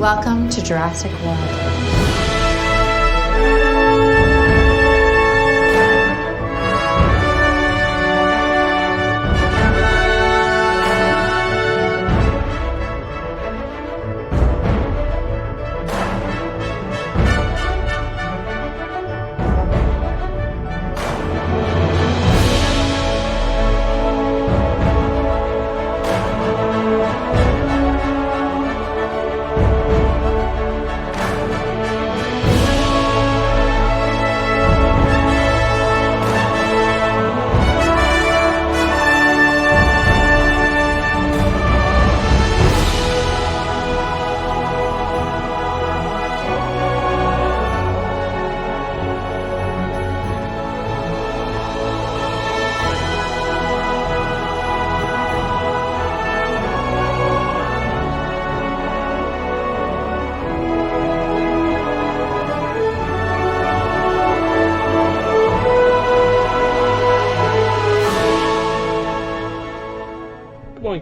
Welcome to Jurassic World.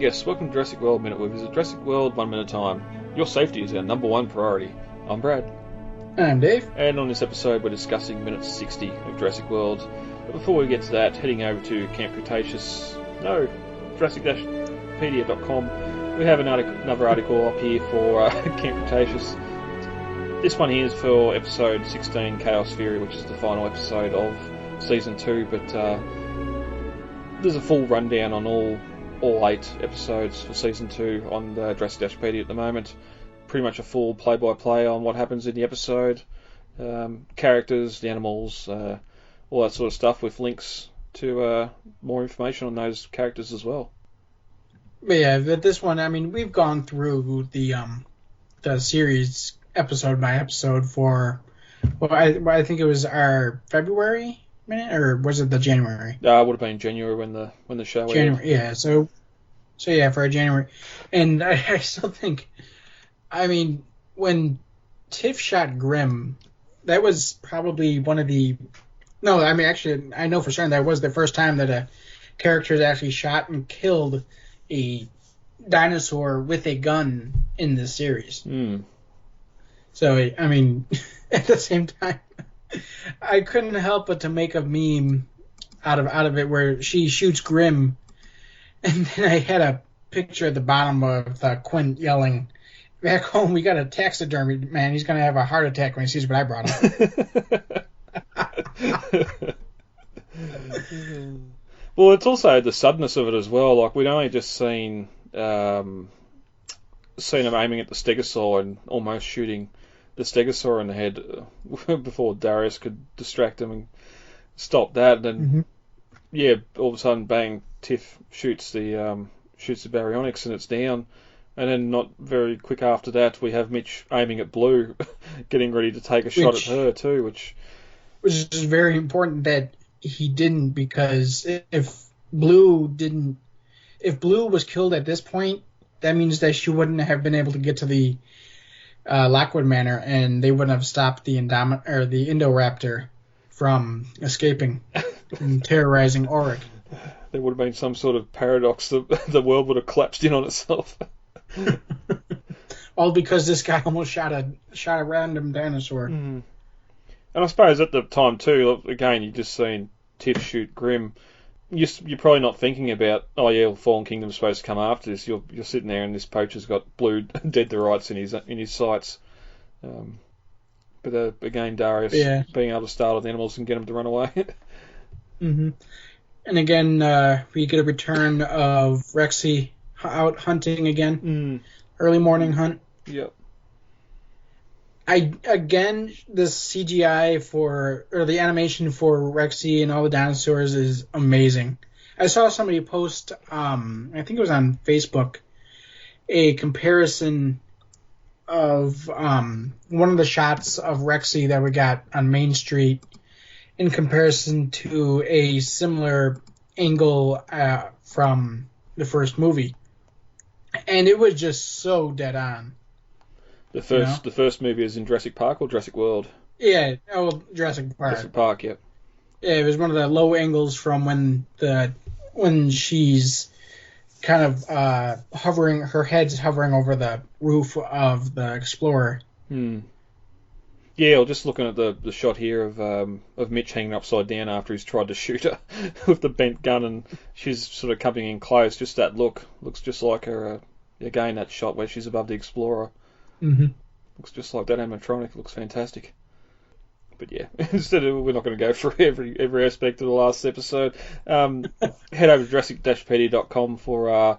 Yes, welcome to Jurassic World Minute. We visit Jurassic World 1 minute at a time. Your safety is our number one priority. I'm Brad. I'm Dave. And on this episode we're discussing minute 60 of Jurassic World. But before we get to that, heading over to Camp Cretaceous, Jurassic-Pedia.com, we have another article up here for Camp Cretaceous. This one here is for episode 16, Chaos Theory, which is the final episode of season 2, but there's a full rundown on all 8 episodes for Season 2 on the Jurassic-Pedia at the moment. Pretty much a full play-by-play on what happens in the episode, characters, the animals, all that sort of stuff, with links to more information on those characters as well. But yeah, this one, I mean, we've gone through the series episode by episode for, I think it was our February minute, or was it the January? It would have been January when the show January, aired. yeah. So yeah, for January, and I still think, I mean, when Tiff shot Grim, that was probably one of the. No, I mean, actually, I know for certain that was the first time that a character actually shot and killed a dinosaur with a gun in this series. Mm. So, I mean, at the same time, I couldn't help but to make a meme out of it where she shoots Grim, and then I had a picture at the bottom of Quint yelling, "Back home, we got a taxidermy man. He's going to have a heart attack when he sees what I brought him." Well, it's also the suddenness of it as well. Like, we'd only just seen him aiming at the stegosaur and almost shooting the stegosaur in the head before Darius could distract him and stop that. And yeah, all of a sudden, bang! Tiff shoots the baryonyx and it's down. And then not very quick after that, we have Mitch aiming at Blue, getting ready to take a shot at her too, which is very important that he didn't, because if Blue was killed at this point, that means that she wouldn't have been able to get to the Lockwood Manor, and they wouldn't have stopped the Indoraptor from escaping and terrorizing Auric. There would have been some sort of paradox that the world would have collapsed in on itself. All because this guy almost shot a random dinosaur. Mm. And I suppose at the time too, again, you've just seen Tiff shoot Grim. You're probably not thinking about, oh yeah, well, Fallen Kingdom's supposed to come after this. You're sitting there and this poacher's got Blue dead to rights in his sights. But again, Darius being able to startle the animals and get them to run away. Mm-hmm. And again, we get a return of Rexy out hunting again. Mm. Early morning hunt. Yep. The CGI or the animation for Rexy and all the dinosaurs is amazing. I saw somebody post, I think it was on Facebook, a comparison of one of the shots of Rexy that we got on Main Street in comparison to a similar angle from the first movie. And it was just so dead on. The first movie is in Jurassic Park or Jurassic World? Yeah, Jurassic Park. Jurassic Park, yep. Yeah, it was one of the low angles from when she's kind of hovering, her head's hovering over the roof of the Explorer. Yeah, or just looking at the shot here of Mitch hanging upside down after he's tried to shoot her with the bent gun, and she's sort of coming in close. Just that looks just like her. Again, that shot where she's above the Explorer. Looks just like that animatronic. Looks fantastic. But yeah, instead of, we're not going to go for every aspect of the last episode. Head over to Jurassic-Pedia.com for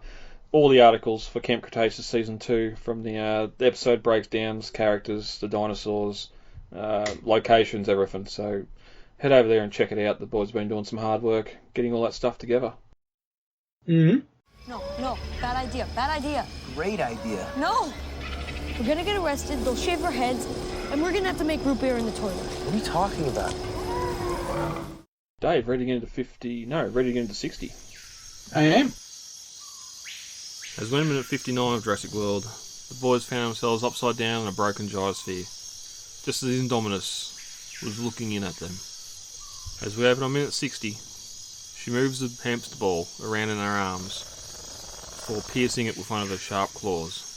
all the articles for Camp Cretaceous Season 2, from the episode breakdowns, characters, the dinosaurs, locations, everything. So head over there and check it out. The boys have been doing some hard work getting all that stuff together. No, bad idea. Great idea. No! We're gonna get arrested, they'll shave our heads, and we're gonna have to make root beer in the toilet. What are you talking about? Dave, ready to get into 50... No, ready to get into 60. I am. As when minute 59 of Jurassic World, the boys found themselves upside down in a broken gyrosphere, just as Indominus was looking in at them. As we open on minute 60, she moves the hamster ball around in her arms before piercing it with one of her sharp claws.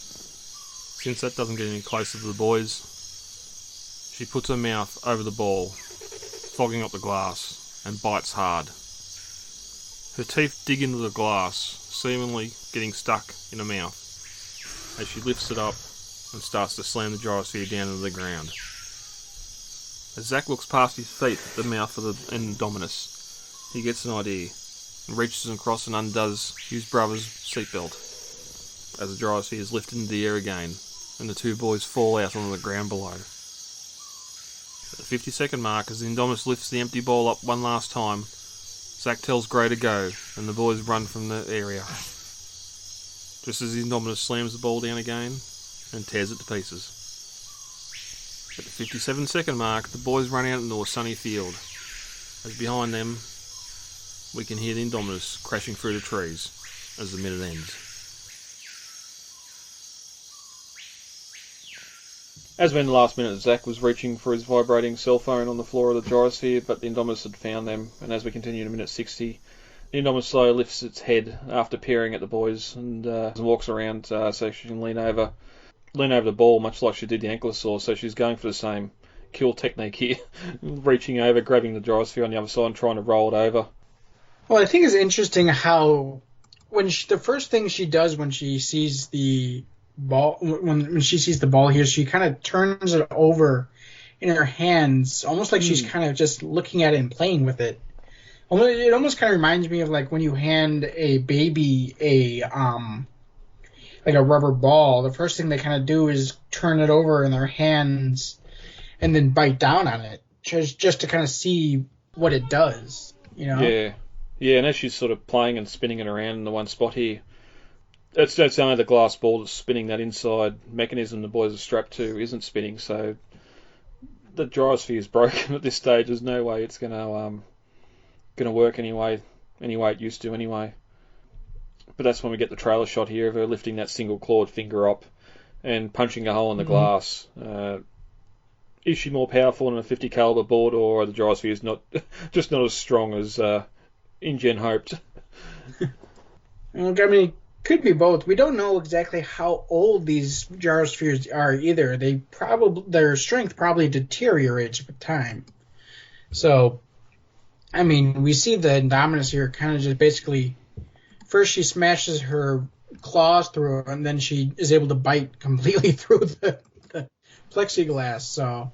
Since that doesn't get any closer to the boys, she puts her mouth over the ball, fogging up the glass, and bites hard. Her teeth dig into the glass, seemingly getting stuck in her mouth, as she lifts it up and starts to slam the gyrosphere down into the ground. As Zach looks past his feet at the mouth of the Indominus, he gets an idea and reaches across and undoes his brother's seatbelt as the gyrosphere is lifted into the air again and the two boys fall out onto the ground below. At the 50-second mark, as the Indominus lifts the empty ball up one last time, Zach tells Gray to go, and the boys run from the area. Just as the Indominus slams the ball down again and tears it to pieces. At the 57-second mark, the boys run out into a sunny field, as behind them we can hear the Indominus crashing through the trees as the minute ends. As when the last minute, Zach was reaching for his vibrating cell phone on the floor of the gyrosphere, but the Indominus had found them, and as we continue to minute 60, the Indominus slowly lifts its head after peering at the boys and walks around so she can lean over the ball, much like she did the ankylosaur. So she's going for the same kill technique here, reaching over, grabbing the gyrosphere on the other side and trying to roll it over. Well, I think it's interesting how the first thing she does when she sees the ball, when she sees the ball here, she kind of turns it over in her hands, almost like she's kind of just looking at it and playing with it. It almost kind of reminds me of like when you hand a baby like a rubber ball. The first thing they kind of do is turn it over in their hands and then bite down on it, just to kind of see what it does, you know? Yeah, and as she's sort of playing and spinning it around in the one spot here, it's only the glass ball that's spinning. That inside mechanism the boys are strapped to isn't spinning, so the gyrosphere is broken at this stage. There's no way it's going to work anyway it used to anyway. But that's when we get the trailer shot here of her lifting that single clawed finger up and punching a hole in the glass. Is she more powerful than a 50 caliber board, or are the gyrospheres not as strong as InGen hoped? I mean, could be both. We don't know exactly how old these gyrospheres are either. Their strength probably deteriorates with time. So, I mean, we see the Indominus here kind of just basically, first she smashes her claws through it, and then she is able to bite completely through the plexiglass. So,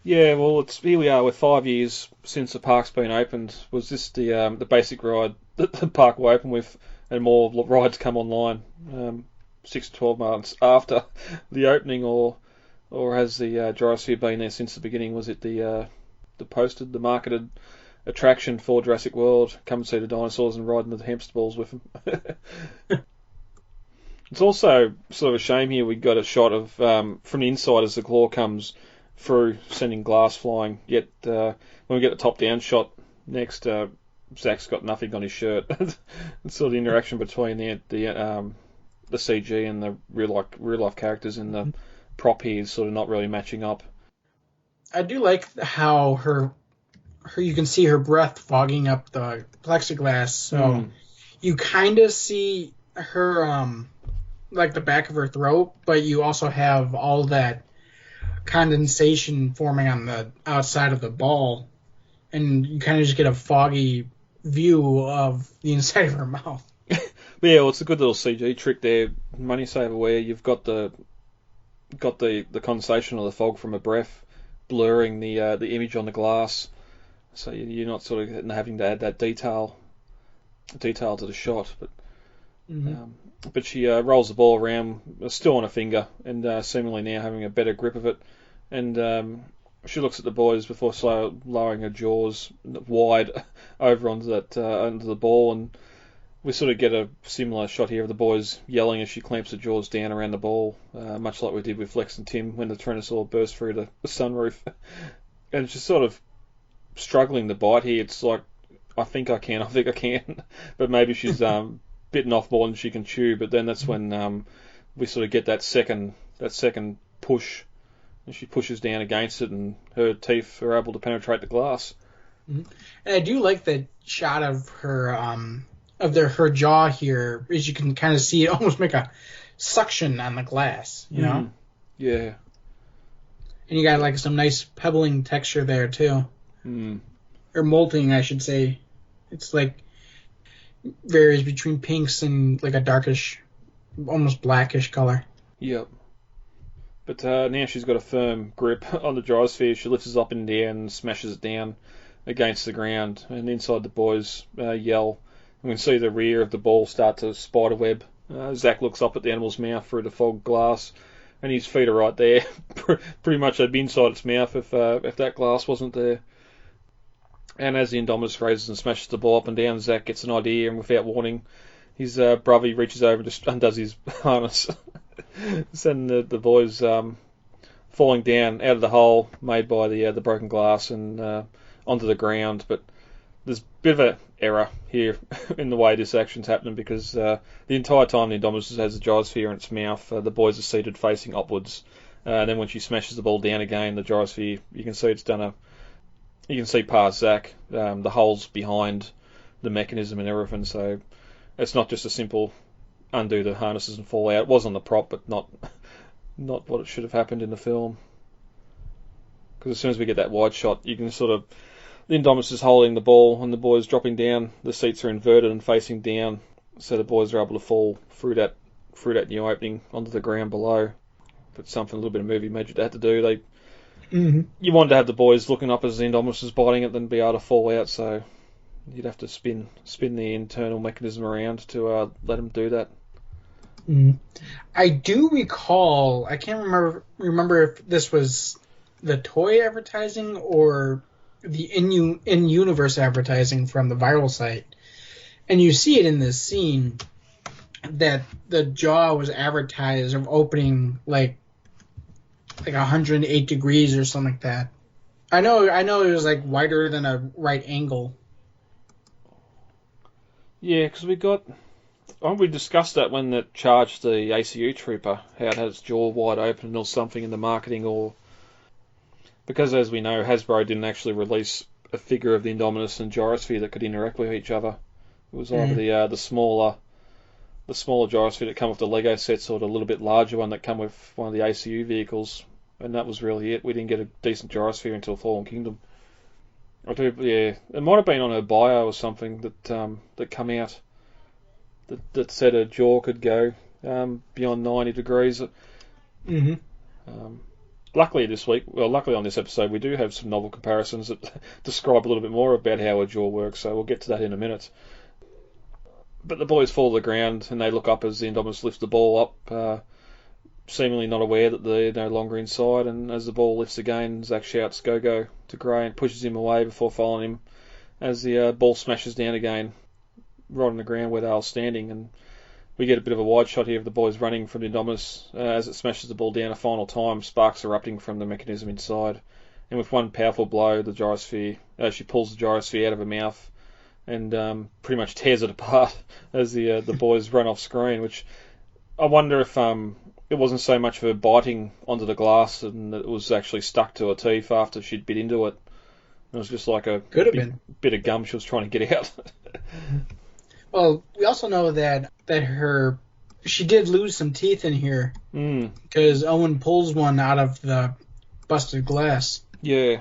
yeah, well, here we are. We're 5 years since the park's been opened. Was this the basic ride that the park will open with? And more rides come online 6 to 12 months after the opening, or has the gyrosphere been there since the beginning? Was it the marketed attraction for Jurassic World? Come see the dinosaurs and ride in the hamster balls with them. It's also sort of a shame here we got a shot of from the inside as the claw comes through, sending glass flying. Yet when we get the top-down shot next, Zach's got nothing on his shirt. It's sort of the interaction between the CG and the real life characters in the prop here is sort of not really matching up. I do like how her you can see her breath fogging up the plexiglass, so you kind of see her like the back of her throat, but you also have all that condensation forming on the outside of the ball, and you kind of just get a foggy view of the inside of her mouth. But yeah, well, it's a good little CG trick there, money saver, where you've got the condensation or the fog from her breath blurring the image on the glass, so you're not sort of having to add that detail to the shot. But she rolls the ball around, still on her finger, and seemingly now having a better grip of it. And she looks at the boys before lowering her jaws wide over onto the ball, and we sort of get a similar shot here of the boys yelling as she clamps her jaws down around the ball, much like we did with Flex and Tim when the Tyrannosaur burst through the sunroof. And she's sort of struggling to bite here. It's like, I think I can, but maybe she's bitten off more than she can chew. But then that's when we sort of get that second push, and she pushes down against it, and her teeth are able to penetrate the glass. And I do like the shot of her her jaw here, as you can kind of see it almost make a suction on the glass, you know? Yeah. And you got like some nice pebbling texture there too. Or molting, I should say. It's like varies between pinks and like a darkish, almost blackish color. Yep. But now she's got a firm grip on the gyrosphere. She lifts it up in the air and smashes it down against the ground. And inside the boys yell. We can see the rear of the ball start to spiderweb. Zach looks up at the animal's mouth through the fog glass, and his feet are right there. Pretty much they'd be inside its mouth if that glass wasn't there. And as the indominus raises and smashes the ball up and down, Zach gets an idea, and without warning, his brother reaches over and just undoes his harness, sending the boys falling down out of the hole made by the broken glass and onto the ground. But there's a bit of an error here in the way this action's happening, because the entire time the indominus has the gyrosphere in its mouth, the boys are seated facing upwards. And then when she smashes the ball down again, the gyrosphere, you can see it's done you can see past Zach, the holes behind the mechanism and everything, so it's not just a simple undo the harnesses and fall out. It was on the prop, but not what it should have happened in the film. Because as soon as we get that wide shot, you can sort of, the indominus is holding the ball and the boys dropping down. The seats are inverted and facing down, so the boys are able to fall through that new opening onto the ground below. But something a little bit of movie magic they had to do. You wanted to have the boys looking up as the indominus is biting it, then be able to fall out. So you'd have to spin the internal mechanism around to let them do that. I do recall. I can't remember if this was the toy advertising or the in-universe advertising from the viral site, and you see it in this scene that the jaw was advertised of opening like 108 degrees or something like that. I know it was like wider than a right angle. Yeah, because we discussed that when it charged the ACU trooper, how it had its jaw wide open or something in the marketing, or because, as we know, Hasbro didn't actually release a figure of the indominus and gyrosphere that could interact with each other. It was either the smaller gyrosphere that come with the Lego sets, or the little bit larger one that come with one of the ACU vehicles, and that was really it. We didn't get a decent gyrosphere until Fallen Kingdom. It might have been on her bio or something that come out that said her jaw could go beyond 90 degrees. Luckily on this episode, we do have some novel comparisons that describe a little bit more about how her jaw works, so we'll get to that in a minute. But the boys fall to the ground, and they look up as the indominus lifts the ball up, seemingly not aware that they're no longer inside, and as the ball lifts again, Zach shouts "Go" to Gray and pushes him away before following him as the ball smashes down again, right on the ground where they were standing, and we get a bit of a wide shot here of the boys running from the indominus as it smashes the ball down a final time, sparks erupting from the mechanism inside, and with one powerful blow, the gyrosphere, she pulls the gyrosphere out of her mouth and pretty much tears it apart as the boys run off screen, which I wonder if it wasn't so much for biting onto the glass and that it was actually stuck to her teeth after she'd bit into it. It was just like a bit of gum she was trying to get out. Well, we also know that she did lose some teeth in here because Owen pulls one out of the busted glass. Yeah.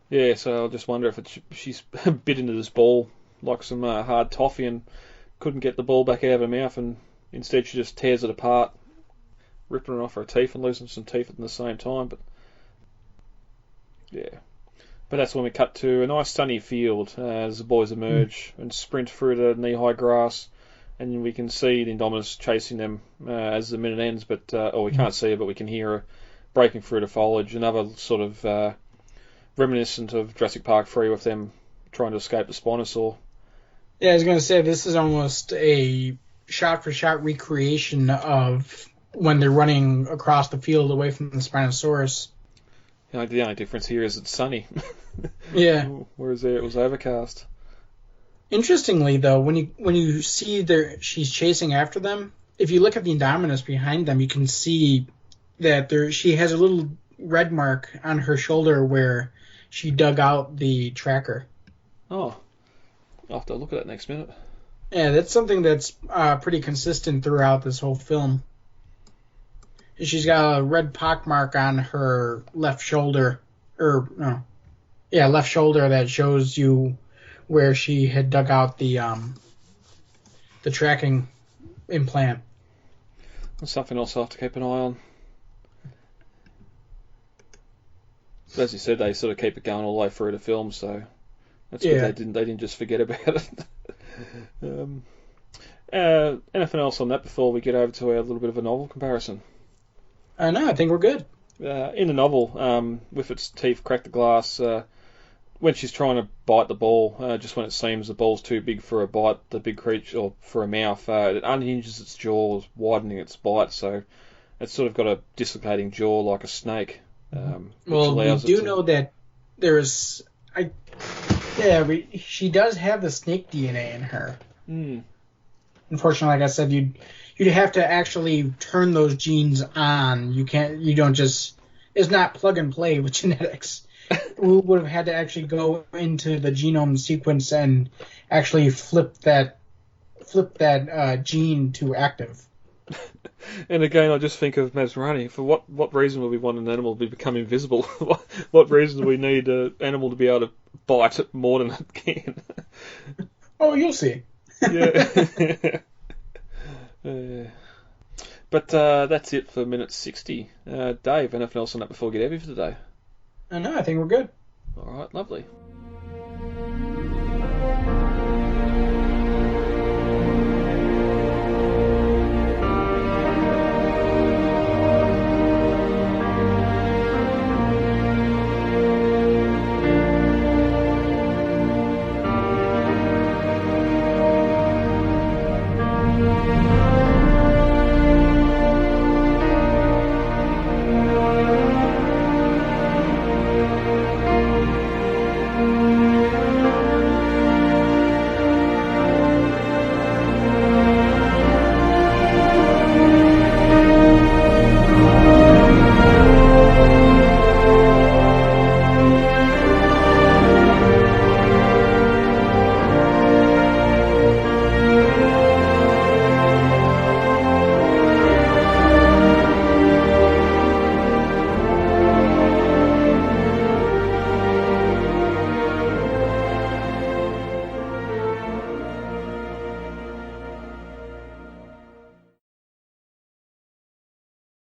Yeah, so I just wonder if she's bit into this ball like some hard toffee and couldn't get the ball back out of her mouth, and instead she just tears it apart, ripping it off her teeth and losing some teeth at the same time. But yeah. But that's when we cut to a nice sunny field as the boys emerge and sprint through the knee-high grass, and we can see the indominus chasing them as the minute ends, but or we can't see her, but we can hear her breaking through the foliage. Another sort of reminiscent of Jurassic Park 3 with them trying to escape the Spinosaur. Yeah, I was going to say, this is almost a shot-for-shot recreation of when they're running across the field away from the Spinosaurus. The only difference here is it's sunny. Yeah. Whereas there it was overcast. Interestingly, though, when you see she's chasing after them, if you look at the indominus behind them, you can see that she has a little red mark on her shoulder where she dug out the tracker. Oh, I'll have to look at that next minute. Yeah, that's something that's pretty consistent throughout this whole film. She's got a red pockmark on her left shoulder, left shoulder, that shows you where she had dug out the tracking implant. That's something else I'll have to keep an eye on. But as you said, they sort of keep it going all the way through the film, so that's good. They didn't just forget about it. Anything else on that before we get over to our little bit of a novel comparison? No, I think we're good. In the novel, with its teeth crack the glass, when she's trying to bite the ball, just when it seems the ball's too big for a bite, the big creature, or for a mouth, it unhinges its jaws, widening its bite, so it's sort of got a dislocating jaw like a snake. Well, we do know that there's... she does have the snake DNA in her. Unfortunately, like I said, you'd have to actually turn those genes on. You don't just... It's not plug and play with genetics. We would have had to actually go into the genome sequence and actually flip that gene to active. And again, I just think of Masrani. For what reason would we want an animal to become invisible? What reason do we need an animal to be able to bite it more than it can? Oh, you'll see. Yeah. But that's it for minute 60. Dave, anything else on that before we get heavy for today? No, I think we're good. All right, lovely.